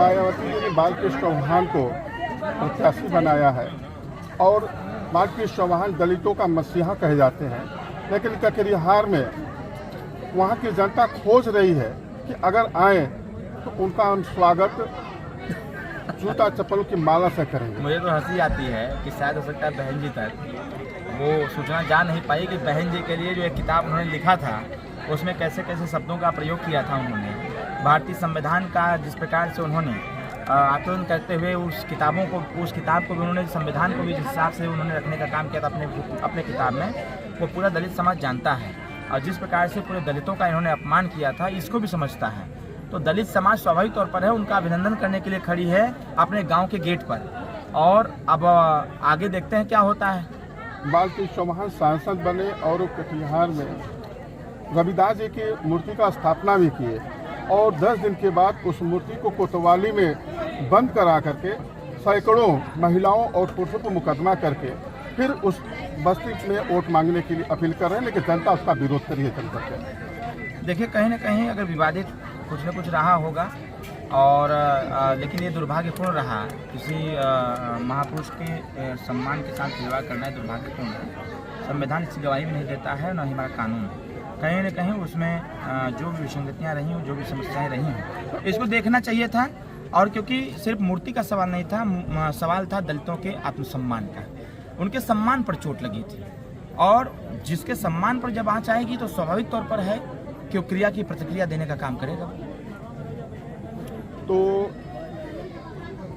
मायावती जी ने बालकृष्ण चौहान को प्रत्याशी बनाया है और बालकृष्ण चौहान दलितों का मसीहा कहे जाते हैं, लेकिन ककरिहार में वहाँ की जनता खोज रही है कि अगर आए तो उनका हम स्वागत जूता चप्पल की माला से करेंगे। मुझे तो हंसी आती है कि शायद हो सकता है बहन जी तक वो सूचना जान नहीं पाई कि बहन जी के लिए जो एक किताब उन्होंने लिखा था उसमें कैसे कैसे शब्दों का प्रयोग किया था उन्होंने। भारतीय संविधान का जिस प्रकार से उन्होंने आकलन करते हुए उस किताब को भी उन्होंने, संविधान को भी जिस हिसाब से उन्होंने रखने का काम किया था अपने किताब में, वो पूरा दलित समाज जानता है। और जिस प्रकार से पूरे दलितों का इन्होंने अपमान किया था इसको भी समझता है। तो दलित समाज स्वाभाविक तौर पर है उनका अभिनंदन करने के लिए खड़ी है अपने गांव के गेट पर। और अब आगे देखते हैं क्या होता है। बालकृष्ण चौहान सांसद बने और कटिहार में रविदास जी की मूर्ति का स्थापना भी किए और 10 दिन के बाद उस मूर्ति को कोतवाली में बंद करा करके सैकड़ों महिलाओं और पुरुषों को मुकदमा करके फिर उस बस्ती में वोट मांगने के लिए अपील कर रहे हैं, लेकिन जनता उसका विरोध कर रही है। जनता के देखिए कहीं ना कहीं अगर विवादित कुछ न कुछ रहा होगा और लेकिन ये दुर्भाग्यपूर्ण रहा। किसी महापुरुष के सम्मान के साथ खिलवाड़ करना है दुर्भाग्यपूर्ण है। संविधान इसकी गवाही भी नहीं देता है, न ही हमारा कानून। कहीं न कहीं उसमें जो भी विसंगतियाँ रही हों, जो भी समस्याएं रही हों, इसको देखना चाहिए था। और क्योंकि सिर्फ मूर्ति का सवाल नहीं था, सवाल था दलितों के आत्मसम्मान का। उनके सम्मान पर चोट लगी थी और जिसके सम्मान पर जब आँच आएगी तो स्वाभाविक तौर पर है कि वो क्रिया की प्रतिक्रिया देने का काम करेगा। तो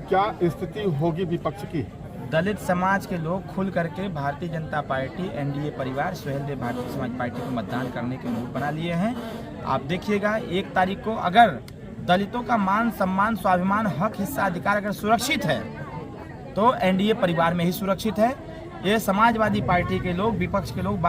क्या स्थिति होगी विपक्ष की? दलित समाज के लोग खुल करके भारतीय जनता पार्टी, एनडीए परिवार, सुहेलदेव भारतीय समाज पार्टी को मतदान करने के मूड बना लिए हैं। आप देखिएगा 1 तारीख को अगर दलितों का मान सम्मान, स्वाभिमान, हक, हिस्सा, अधिकार अगर सुरक्षित है तो एनडीए परिवार में ही सुरक्षित है। ये समाजवादी पार्टी के लोग, विपक्ष के लोग